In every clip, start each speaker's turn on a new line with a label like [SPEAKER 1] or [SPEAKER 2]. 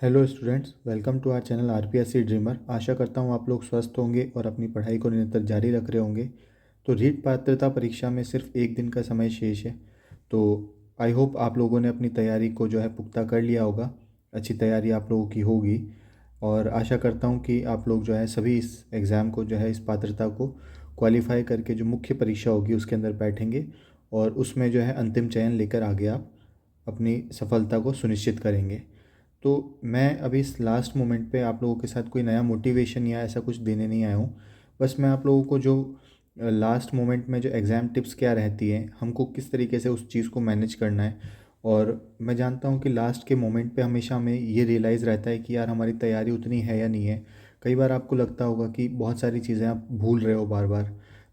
[SPEAKER 1] Hello students, welcome to our channel RPSC dreamer. आशा करता हूँ आप लोग स्वस्थ होंगे और अपनी पढ़ाई को निरंतर जारी रख रहे होंगे। तो रीट पात्रता परीक्षा में सिर्फ एक दिन का समय शेष है। तो आई होप आप लोगों ने अपनी तैयारी को जो है पुख्ता कर लिया होगा। अच्छी तैयारी आप लोगों की होगी और आशा करता हूँ कि आप लोग जो है सभी इस एग्ज़ाम को जो है इस पात्रता को क्वालिफाई करके जो मुख्य परीक्षा होगी उसके अंदर बैठेंगे और उसमें जो है अंतिम चयन लेकर आगे आप अपनी सफलता को सुनिश्चित करेंगे। तो मैं अभी इस लास्ट मोमेंट पे आप लोगों के साथ कोई नया मोटिवेशन या ऐसा कुछ देने नहीं आया हूँ। बस मैं आप लोगों को जो लास्ट मोमेंट में जो एग्ज़ाम टिप्स क्या रहती हैं, हमको किस तरीके से उस चीज़ को मैनेज करना है। और मैं जानता हूँ कि लास्ट के मोमेंट पे हमेशा हमें ये रियलाइज़ रहता है कि यार हमारी तैयारी उतनी है या नहीं है। कई बार आपको लगता होगा कि बहुत सारी चीज़ें आप भूल रहे हो बार बार।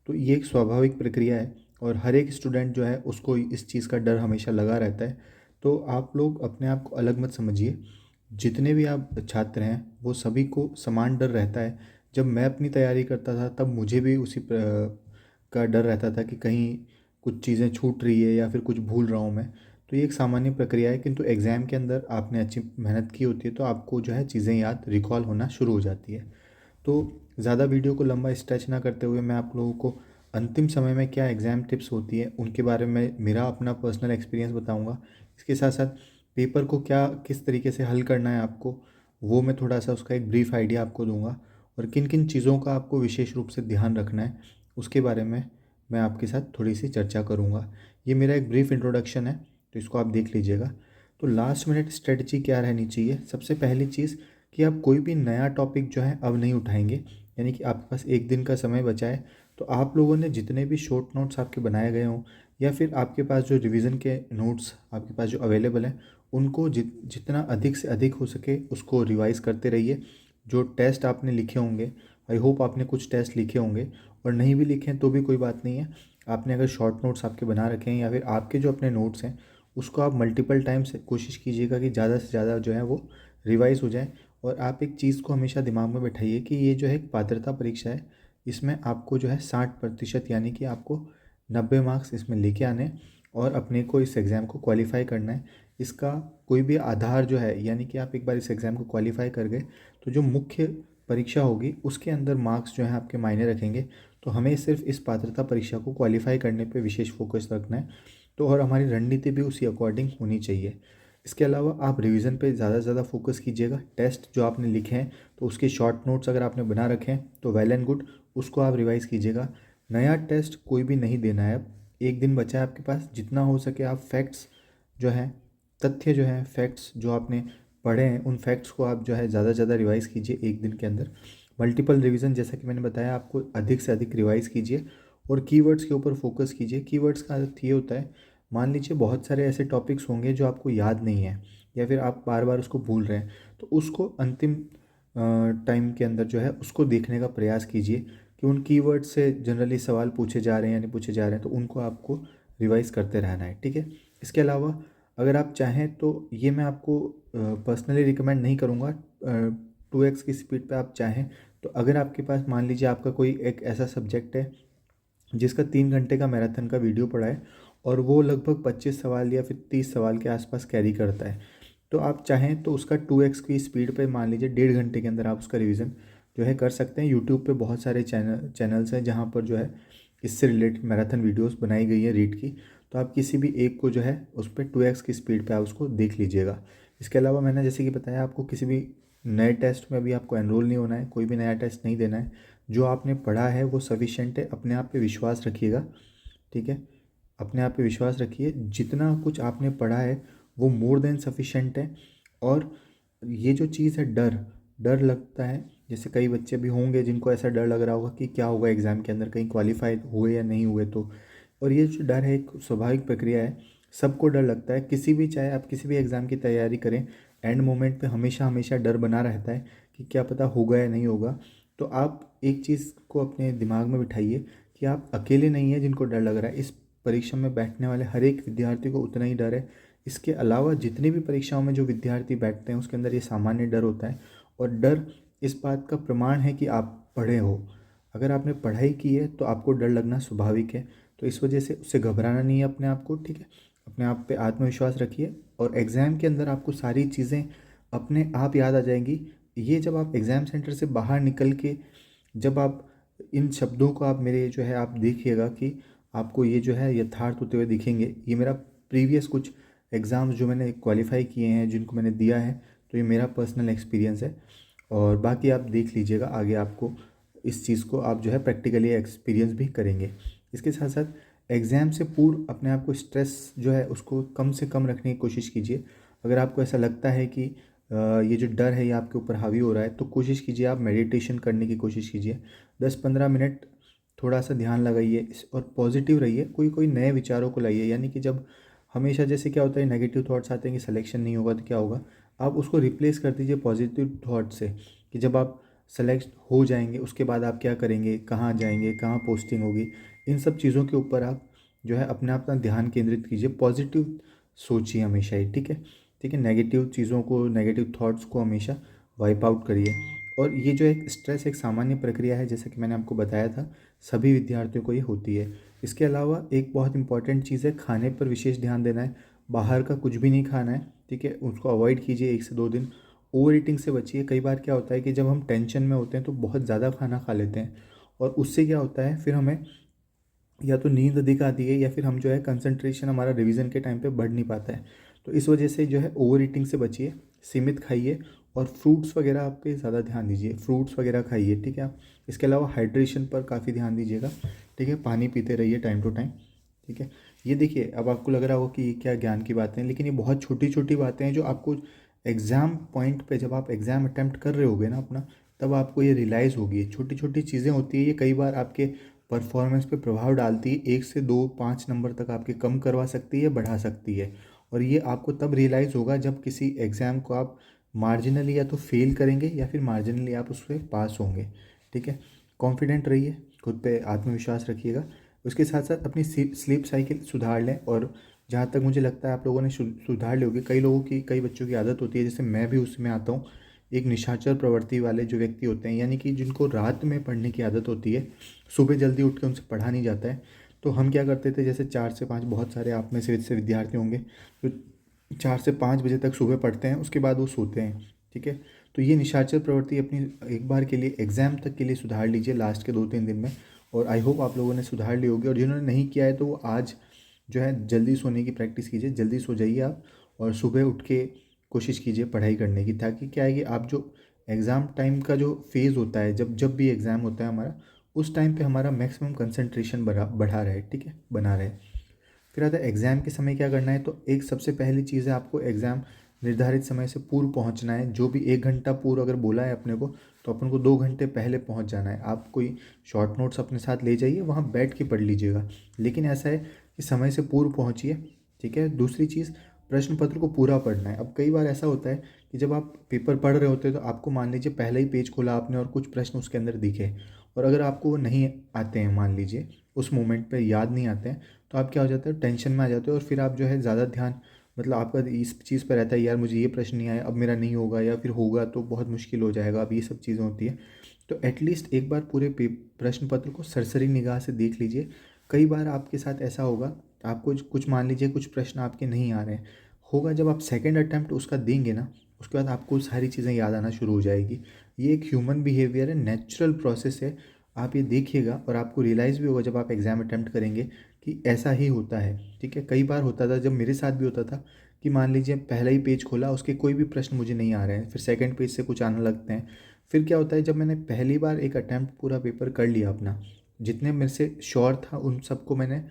[SPEAKER 1] तो ये एक स्वाभाविक प्रक्रिया है और हर एक स्टूडेंट जो है उसको इस चीज़ का डर हमेशा लगा रहता है। तो आप लोग अपने आप को अलग मत समझिए। जितने भी आप छात्र हैं वो सभी को समान डर रहता है। जब मैं अपनी तैयारी करता था तब मुझे भी का डर रहता था कि कहीं कुछ चीज़ें छूट रही है या फिर कुछ भूल रहा हूँ मैं। तो ये एक सामान्य प्रक्रिया है, किंतु एग्ज़ाम के अंदर आपने अच्छी मेहनत की होती है तो आपको जो है चीज़ें याद रिकॉल होना शुरू हो जाती है। तो ज़्यादा वीडियो को लंबा स्ट्रेच ना करते हुए मैं आप लोगों को अंतिम समय में क्या एग्ज़ाम टिप्स होती है उनके बारे में मेरा अपना पर्सनल एक्सपीरियंस बताऊंगा। इसके साथ साथ पेपर को क्या किस तरीके से हल करना है आपको, वो मैं थोड़ा सा उसका एक ब्रीफ आइडिया आपको दूंगा। और किन किन चीज़ों का आपको विशेष रूप से ध्यान रखना है उसके बारे में मैं आपके साथ थोड़ी सी चर्चा करूँगा। ये मेरा एक ब्रीफ इंट्रोडक्शन है, तो इसको आप देख लीजिएगा। तो लास्ट मिनट स्ट्रेटजी क्या रहनी चाहिए? सबसे पहली चीज़ कि आप कोई भी नया टॉपिक जो है अब नहीं उठाएंगे। यानी कि आपके पास एक दिन का समय बचा है, तो आप लोगों ने जितने भी शॉर्ट नोट्स आपके बनाए गए हों या फिर आपके पास जो रिवीजन के नोट्स आपके पास जो अवेलेबल हैं उनको जितना अधिक से अधिक हो सके उसको रिवाइज करते रहिए। जो टेस्ट आपने लिखे होंगे, आई होप आपने कुछ टेस्ट लिखे होंगे, और नहीं भी लिखे हैं तो भी कोई बात नहीं है। आपने अगर शॉर्ट नोट्स आपके बना रखे हैं या फिर आपके जो अपने नोट्स हैं उसको आप मल्टीपल टाइम्स कोशिश कीजिएगा कि ज़्यादा से ज़्यादा जो है वो रिवाइज हो जाए। और आप एक चीज़ को हमेशा दिमाग में बैठाइए कि ये जो है एक पात्रता परीक्षा है, इसमें आपको जो है 60% यानी कि आपको 90 मार्क्स इसमें लेके आने हैं और अपने को इस एग्ज़ाम को क्वालिफाई करना है। इसका कोई भी आधार जो है, यानी कि आप एक बार इस एग्ज़ाम को क्वालिफाई कर गए तो जो मुख्य परीक्षा होगी उसके अंदर मार्क्स जो हैं आपके मायने रखेंगे। तो हमें सिर्फ इस पात्रता परीक्षा को क्वालिफाई करने पे विशेष फोकस रखना है। तो और हमारी रणनीति भी उसी अकॉर्डिंग होनी चाहिए। इसके अलावा आप रिवीजन पे ज़्यादा से ज़्यादा फोकस कीजिएगा। टेस्ट जो आपने लिखे हैं तो उसके शॉर्ट नोट्स अगर आपने बना रखे हैं तो वेल एंड गुड, उसको आप रिवाइज़ कीजिएगा। नया टेस्ट कोई भी नहीं देना है अब। एक दिन बचा है आपके पास, जितना हो सके आप फैक्ट्स जो हैं, तथ्य जो हैं, फैक्ट्स जो आपने पढ़े हैं उन फैक्ट्स को आप जो है ज़्यादा से ज़्यादा रिवाइज़ कीजिए एक दिन के अंदर। मल्टीपल रिवीजन जैसा कि मैंने बताया आपको अधिक से अधिक रिवाइज़ कीजिए और कीवर्ड्स के ऊपर फोकस कीजिए। कीवर्ड्स का अर्थ ये होता है, मान लीजिए बहुत सारे ऐसे टॉपिक्स होंगे जो आपको याद नहीं है या फिर आप बार बार उसको भूल रहे हैं, तो उसको अंतिम टाइम के अंदर जो है उसको देखने का प्रयास कीजिए कि उन कीवर्ड से जनरली सवाल पूछे जा रहे हैं या नहीं पूछे जा रहे हैं, तो उनको आपको रिवाइज करते रहना है, ठीक है। इसके अलावा अगर आप चाहें तो ये मैं आपको पर्सनली रिकमेंड नहीं करूँगा। 2x की स्पीड पे आप चाहें तो अगर आपके पास मान लीजिए आपका कोई एक ऐसा सब्जेक्ट है जिसका 3 घंटे का मैराथन का वीडियो पड़ा है और वो लगभग 25 सवाल या फिर 30 सवाल के आसपास कैरी करता है, तो आप चाहें तो उसका 2x की स्पीड पे मान लीजिए 1.5 घंटे के अंदर आप उसका रिवीजन जो है कर सकते हैं। यूट्यूब पे बहुत सारे चैनल्स हैं जहाँ पर जो है इससे रिलेटेड मैराथन वीडियोस बनाई गई है रीड की। तो आप किसी भी एक को जो है उस पर 2x की स्पीड पे आप उसको देख लीजिएगा। इसके अलावा मैंने जैसे कि बताया आपको किसी भी नए टेस्ट में अभी आपको एनरोल नहीं होना है, कोई भी नया टेस्ट नहीं देना है। जो आपने पढ़ा है वो सफिशेंट है, अपने आप पे विश्वास रखिएगा, ठीक है। अपने आप पे विश्वास रखिए, जितना कुछ आपने पढ़ा है वो मोर देन सफिशेंट है। और ये जो चीज़ है डर, डर लगता है, जैसे कई बच्चे भी होंगे जिनको ऐसा डर लग रहा होगा कि क्या होगा एग्ज़ाम के अंदर, कहीं क्वालिफाई हुए या नहीं हुए तो। और ये जो डर है एक स्वाभाविक प्रक्रिया है, सबको डर लगता है। किसी भी, चाहे आप किसी भी एग्ज़ाम की तैयारी करें, एंड मोमेंट पे हमेशा हमेशा डर बना रहता है कि क्या पता होगा या नहीं होगा। तो आप एक चीज़ को अपने दिमाग में बिठाइए कि आप अकेले नहीं हैं जिनको डर लग रहा है। इस परीक्षा में बैठने वाले हर एक विद्यार्थी को उतना ही डर है। इसके अलावा जितनी भी परीक्षाओं में जो विद्यार्थी बैठते हैं उसके अंदर ये सामान्य डर होता है। और डर इस बात का प्रमाण है कि आप पढ़े हो। अगर आपने पढ़ाई की है तो आपको डर लगना स्वाभाविक है। तो इस वजह से उससे घबराना नहीं है अपने आप को, ठीक है। अपने आप पे आत्मविश्वास रखिए और एग्ज़ाम के अंदर आपको सारी चीज़ें अपने आप याद आ जाएंगी। ये जब आप एग्ज़ाम सेंटर से बाहर निकल के जब आप इन शब्दों को आप मेरे जो है आप देखिएगा कि आपको ये जो है यथार्थ होते हुए दिखेंगे। ये मेरा प्रीवियस कुछ एग्ज़ाम्स जो मैंने क्वालिफ़ाई किए हैं, जिनको मैंने दिया है, तो ये मेरा पर्सनल एक्सपीरियंस है। और बाकी आप देख लीजिएगा, आगे आपको इस चीज़ को आप जो है प्रैक्टिकली एक्सपीरियंस भी करेंगे। इसके साथ साथ एग्ज़ाम से पूर्व अपने आप को स्ट्रेस जो है उसको कम से कम रखने की कोशिश कीजिए। अगर आपको ऐसा लगता है कि ये जो डर है ये आपके ऊपर हावी हो रहा है, तो कोशिश कीजिए आप मेडिटेशन करने की कोशिश कीजिए। 10-15 मिनट थोड़ा सा ध्यान लगाइए और पॉजिटिव रहिए। कोई कोई नए विचारों को लाइए, यानी कि जब हमेशा जैसे क्या होता है नेगेटिव थॉट्स आते हैं कि सिलेक्शन नहीं होगा तो क्या होगा, आप उसको रिप्लेस कर दीजिए पॉजिटिव थॉट से कि जब आप सेलेक्ट हो जाएंगे उसके बाद आप क्या करेंगे, कहाँ जाएंगे, कहाँ पोस्टिंग होगी। इन सब चीज़ों के ऊपर आप जो है अपना अपना ध्यान केंद्रित कीजिए। पॉजिटिव सोचिए हमेशा ही, ठीक है। ठीक है, नेगेटिव चीज़ों को, नेगेटिव थॉट्स को हमेशा वाइप आउट करिए। और ये जो एक स्ट्रेस एक सामान्य प्रक्रिया है, जैसा कि मैंने आपको बताया था, सभी विद्यार्थियों को ये होती है। इसके अलावा एक बहुत इंपॉर्टेंट चीज़ है, खाने पर विशेष ध्यान देना है। बाहर का कुछ भी नहीं खाना है, ठीक है, उसको अवॉइड कीजिए 1 से 2 दिन। ओवर ईटिंग से बचिए। कई बार क्या होता है कि जब हम टेंशन में होते हैं तो बहुत ज़्यादा खाना खा लेते हैं, और उससे क्या होता है फिर हमें या तो नींद अधिक आती है या फिर हम जो है कंसंट्रेशन हमारा रिवीजन के टाइम पे बढ़ नहीं पाता है। तो इस वजह से जो है ओवर ईटिंग से बचिए, सीमित खाइए, और फ्रूट्स वगैरह आप पे ज़्यादा ध्यान दीजिए, फ्रूट्स वगैरह खाइए, ठीक है। आप इसके अलावा हाइड्रेशन पर काफ़ी ध्यान दीजिएगा, ठीक है, पानी पीते रहिए टाइम टू टाइम, ठीक है। ये देखिए, अब आपको लग रहा होगा कि ये क्या ज्ञान की बातें हैं, लेकिन ये बहुत छोटी छोटी बातें हैं जो आपको एग्ज़ाम पॉइंट पे जब आप एग्ज़ाम अटैम्प्ट कर रहे होगे ना अपना, तब आपको ये रियलाइज़ होगी। छोटी छोटी चीज़ें होती है, ये कई बार आपके परफॉर्मेंस पे प्रभाव डालती है। 1 से 2 5 नंबर तक आपके कम करवा सकती है, बढ़ा सकती है। और ये आपको तब रियलाइज़ होगा जब किसी एग्ज़ाम को आप मार्जिनली या तो फेल करेंगे या फिर मार्जिनली आप उससे पास होंगे, ठीक है। कॉन्फिडेंट रहिए, खुद पे आत्मविश्वास रखिएगा। उसके साथ साथ अपनी स्लीप साइकिल सुधार लें। और जहाँ तक मुझे लगता है आप लोगों ने सुधार ली होगी। कई लोगों की, कई बच्चों की आदत होती है, जैसे मैं भी उसमें आता हूँ, एक निशाचर प्रवृत्ति वाले जो व्यक्ति होते हैं, यानी कि जिनको रात में पढ़ने की आदत होती है, सुबह जल्दी उठ के उनसे पढ़ा नहीं जाता है। तो हम क्या करते थे, जैसे 4 से 5, बहुत सारे आप में से इससे विद्यार्थी होंगे जो 4 से 5 बजे तक सुबह पढ़ते हैं, उसके बाद वो सोते हैं, ठीक है। तो ये निशाचर प्रवृत्ति अपनी एक बार के लिए एग्ज़ाम तक के लिए सुधार लीजिए, लास्ट के 2-3 दिन में। और आई होप आप लोगों ने सुधार ली होगी। और जिन्होंने नहीं किया है तो वो आज जो है जल्दी सोने की प्रैक्टिस कीजिए, जल्दी सो जाइए आप, और सुबह उठ के कोशिश कीजिए पढ़ाई करने की, ताकि क्या है कि आप जो एग्ज़ाम टाइम का जो फेज़ होता है, जब जब भी एग्ज़ाम होता है हमारा, उस टाइम पे हमारा मैक्सिमम कंसंट्रेशन बढ़ा रहे, ठीक है, बना रहे। फिर आता है एग्ज़ाम के समय क्या करना है। तो एक सबसे पहली चीज़ है, आपको एग्ज़ाम निर्धारित समय से पूर्व पहुंचना है। जो भी 1 घंटा पूर्व अगर बोला है अपने को, तो अपन को 2 घंटे पहले पहुंच जाना है। आप कोई शॉर्ट नोट्स अपने साथ ले जाइए, वहाँ बैठ के पढ़ लीजिएगा, लेकिन ऐसा है कि समय से पूर्व पहुँचिए, ठीक है। दूसरी चीज़, प्रश्न पत्र को पूरा पढ़ना है। अब कई बार ऐसा होता है कि जब आप पेपर पढ़ रहे होते हैं तो आपको मान लीजिए पहले ही पेज खोला आपने और कुछ प्रश्न उसके अंदर दिखे, और अगर आपको वो नहीं आते हैं, मान लीजिए उस मोमेंट पे याद नहीं आते हैं, तो आप क्या हो जाते हो, टेंशन में आ जाते हो, और फिर आप जो है ज़्यादा ध्यान, मतलब आपका इस चीज़ पर रहता है, यार मुझे ये प्रश्न नहीं आया, अब मेरा नहीं होगा, या फिर होगा तो बहुत मुश्किल हो जाएगा। अब ये सब चीज़ें होती है। तो एटलीस्ट एक बार पूरे प्रश्न पत्र को सरसरी निगाह से देख लीजिए। कई बार आपके साथ ऐसा होगा, आपको कुछ मान लीजिए कुछ प्रश्न आपके नहीं आ रहे हैं, होगा जब आप सेकंड अटैम्प्ट उसका देंगे ना, उसके बाद आपको सारी चीज़ें याद आना शुरू हो जाएगी। ये एक ह्यूमन बिहेवियर है, नेचुरल प्रोसेस है। आप ये देखिएगा और आपको रियलाइज़ भी होगा जब आप एग्ज़ाम अटैम्प्ट करेंगे कि ऐसा ही होता है, ठीक है। कई बार होता था, जब मेरे साथ भी होता था कि मान लीजिए पहला ही पेज खोला, उसके कोई भी प्रश्न मुझे नहीं आ रहे हैं, फिर सेकंड पेज से कुछ आने लगते हैं। फिर क्या होता है, जब मैंने पहली बार एक अटैम्प्ट पूरा पेपर कर लिया अपना, जितने मेरे से श्योर था उन सबको मैंने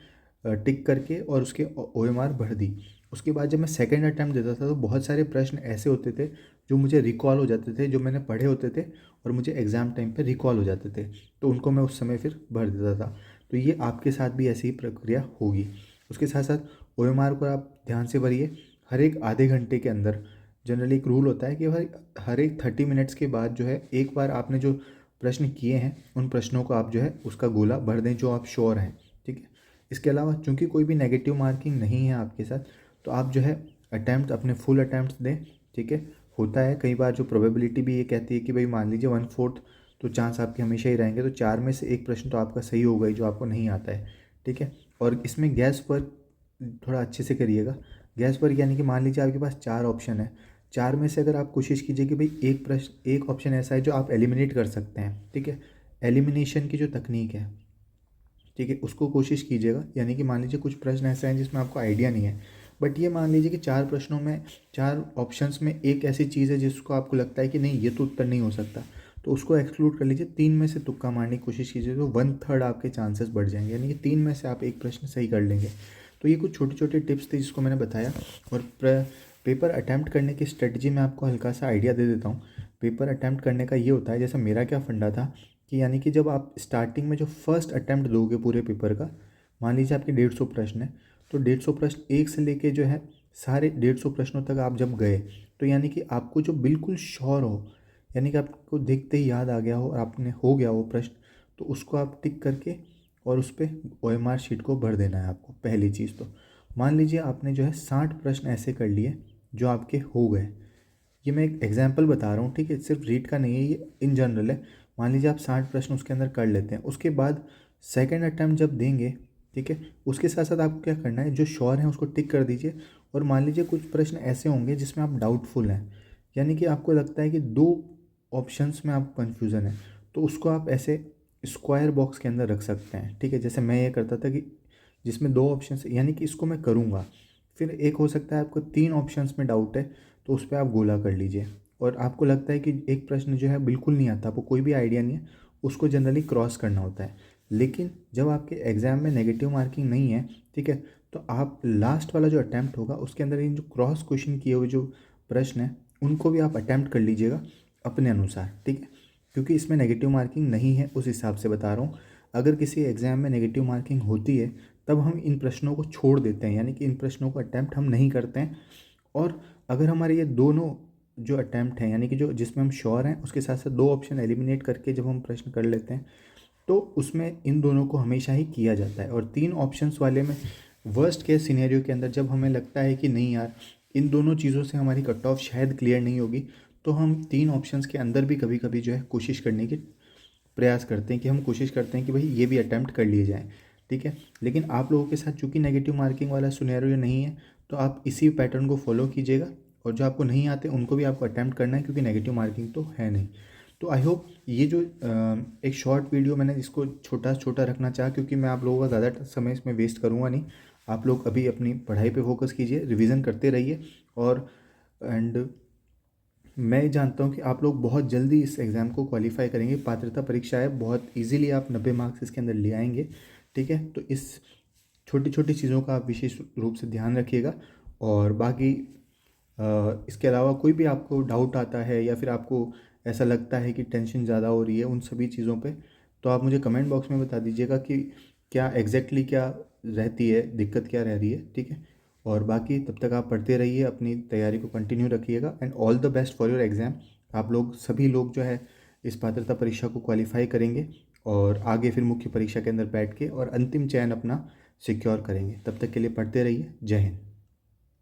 [SPEAKER 1] टिक करके और उसके OMR भर दी। उसके बाद जब मैं सेकंड अटैम्प्ट देता था तो बहुत सारे प्रश्न ऐसे होते थे जो मुझे रिकॉल हो जाते थे, जो मैंने पढ़े होते थे और मुझे एग्ज़ाम टाइम पे रिकॉल हो जाते थे, तो उनको मैं उस समय फिर भर देता था। तो ये आपके साथ भी ऐसी ही प्रक्रिया होगी। उसके साथ साथ OMR को आप ध्यान से भरिए। हर एक आधे घंटे के अंदर जनरली एक रूल होता है कि भाई हर एक 30 मिनट्स के बाद जो है एक बार आपने जो प्रश्न किए हैं उन प्रश्नों को आप जो है उसका गोला भर दें, जो आप श्योर हैं, ठीक है। इसके अलावा चूंकि कोई भी नेगेटिव मार्किंग नहीं है आपके साथ, तो आप जो है अटैम्प्ट अपने फुल अटैम्प्ट दें, ठीक है। होता है कई बार जो प्रोबेबिलिटी भी ये कहती है कि भाई मान लीजिए 1/4 तो चांस आपके हमेशा ही रहेंगे, तो 4 में से एक प्रश्न तो आपका सही होगा ही जो आपको नहीं आता है, ठीक है। और इसमें गैस वर्क थोड़ा अच्छे से करिएगा। गैस वर्क यानी कि मान लीजिए आपके पास 4 ऑप्शन है, 4 में से अगर आप कोशिश कीजिए कि भाई एक ऑप्शन ऐसा है जो आप एलिमिनेट कर सकते हैं, ठीक है। एलिमिनेशन की जो तकनीक है, ठीक है, उसको कोशिश कीजिएगा। यानी कि मान लीजिए कुछ प्रश्न ऐसे हैं जिसमें आपको आइडिया नहीं है, बट ये मान लीजिए कि 4 प्रश्नों में, 4 ऑप्शंस में एक ऐसी चीज़ है जिसको आपको लगता है कि नहीं ये तो उत्तर नहीं हो सकता, तो उसको एक्सक्लूड कर लीजिए। 3 में से तुक्का मारने की कोशिश कीजिए तो 1/3 आपके चांसेस बढ़ जाएंगे, यानी कि 3 में से आप एक प्रश्न सही कर लेंगे। तो ये कुछ छोटे छोटे टिप्स थे जिसको मैंने बताया। और पेपर अटैम्प्ट करने की स्ट्रेटजी में आपको हल्का सा आइडिया दे देता हूँ। पेपर अटैम्प्ट करने का ये होता है, जैसे मेरा क्या फंडा था कि यानी कि जब आप स्टार्टिंग में जो फर्स्ट अटैम्प्ट दोगे पूरे पेपर का, मान लीजिए आपके 150 प्रश्न है, तो 150 प्रश्न एक से लेके जो है सारे 150 प्रश्नों तक आप जब गए, तो यानी कि आपको जो बिल्कुल श्योर हो, यानी कि आपको देखते ही याद आ गया हो और आपने हो गया वो प्रश्न, तो उसको आप टिक करके और उस पर OMR शीट को भर देना है आपको। पहली चीज़ तो मान लीजिए आपने जो है 60 प्रश्न ऐसे कर लिए जो आपके हो गए। ये मैं एक एग्जांपल बता रहा हूँ, ठीक है, सिर्फ रीट का नहीं है, ये इन जनरल है। मान लीजिए आप 60 प्रश्न उसके अंदर कर लेते हैं, उसके बाद सेकंड अटैम्प्ट जब देंगे, ठीक है, उसके साथ साथ आपको क्या करना है, जो श्योर है उसको टिक कर दीजिए। और मान लीजिए कुछ प्रश्न ऐसे होंगे जिसमें आप डाउटफुल हैं, यानी कि आपको लगता है कि 2 ऑप्शंस में आपको कन्फ्यूज़न है, तो उसको आप ऐसे स्क्वायर बॉक्स के अंदर रख सकते हैं, ठीक है। जैसे मैं ये करता था कि जिसमें 2 ऑप्शंस, यानी कि इसको मैं करूँगा। फिर एक हो सकता है आपको 3 ऑप्शंस में डाउट है, तो उस पर आप गोला कर लीजिए। और आपको लगता है कि एक प्रश्न जो है बिल्कुल नहीं आता, आपको कोई भी आइडिया नहीं है, उसको जनरली क्रॉस करना होता है। लेकिन जब आपके एग्ज़ाम में नेगेटिव मार्किंग नहीं है, ठीक है, तो आप लास्ट वाला जो अटैम्प्ट होगा उसके अंदर इन जो क्रॉस क्वेश्चन किए हुए जो प्रश्न हैं उनको भी आप अटैम्प्ट कर लीजिएगा अपने अनुसार, ठीक है। क्योंकि इसमें नेगेटिव मार्किंग नहीं है, उस हिसाब से बता रहा हूँ। अगर किसी एग्ज़ाम में नेगेटिव मार्किंग होती है तब हम इन प्रश्नों को छोड़ देते हैं, यानी कि इन प्रश्नों को अटैम्प्ट हम नहीं करते हैं। और अगर हमारे ये दोनों जो अटैम्प्ट हैं, यानी कि जो जिसमें हम श्योर हैं, उसके साथ साथ 2 ऑप्शन एलिमिनेट करके जब हम प्रश्न कर लेते हैं, तो उसमें इन दोनों को हमेशा ही किया जाता है। और 3 ऑप्शंस वाले में वर्स्ट केस सिनेरियो के अंदर जब हमें लगता है कि नहीं यार इन दोनों चीज़ों से हमारी कट ऑफ शायद क्लियर नहीं होगी, तो हम 3 ऑप्शंस के अंदर भी कभी कभी जो है कोशिश करने की प्रयास करते हैं, कि हम कोशिश करते हैं कि भाई ये भी अटैम्प्ट कर लिए जाएँ, ठीक है। लेकिन आप लोगों के साथ चूँकि नेगेटिव मार्किंग वाला सिनेरियो नहीं है, तो आप इसी पैटर्न को फॉलो कीजिएगा। और जो आपको नहीं आते उनको भी आपको अटैम्प्ट करना है, क्योंकि नेगेटिव मार्किंग तो है नहीं। तो आई होप ये जो एक शॉर्ट वीडियो मैंने इसको छोटा छोटा रखना चाहा, क्योंकि मैं आप लोगों का ज़्यादा समय इसमें वेस्ट करूँगा नहीं। आप लोग अभी अपनी पढ़ाई पे फोकस कीजिए, रिवीजन करते रहिए। और एंड मैं जानता हूँ कि आप लोग बहुत जल्दी इस एग्ज़ाम को क्वालिफाई करेंगे। पात्रता परीक्षा है, बहुत इजीली आप 90 मार्क्स इसके अंदर ले आएंगे, ठीक है। तो इस छोटी छोटी चीज़ों का आप विशेष रूप से ध्यान रखिएगा। और बाकी इसके अलावा कोई भी आपको डाउट आता है या फिर आपको ऐसा लगता है कि टेंशन ज़्यादा हो रही है उन सभी चीज़ों पे, तो आप मुझे कमेंट बॉक्स में बता दीजिएगा कि क्या एग्जैक्टली क्या रहती है, दिक्कत क्या रह रही है, ठीक है। और बाकी तब तक आप पढ़ते रहिए, अपनी तैयारी को कंटिन्यू रखिएगा। And all the best for your exam. आप लोग सभी लोग जो है इस पात्रता परीक्षा को क्वालिफाई करेंगे और आगे फिर मुख्य परीक्षा के अंदर बैठ के और अंतिम चयन अपना सिक्योर करेंगे। तब तक के लिए पढ़ते रहिए। जय हिंद।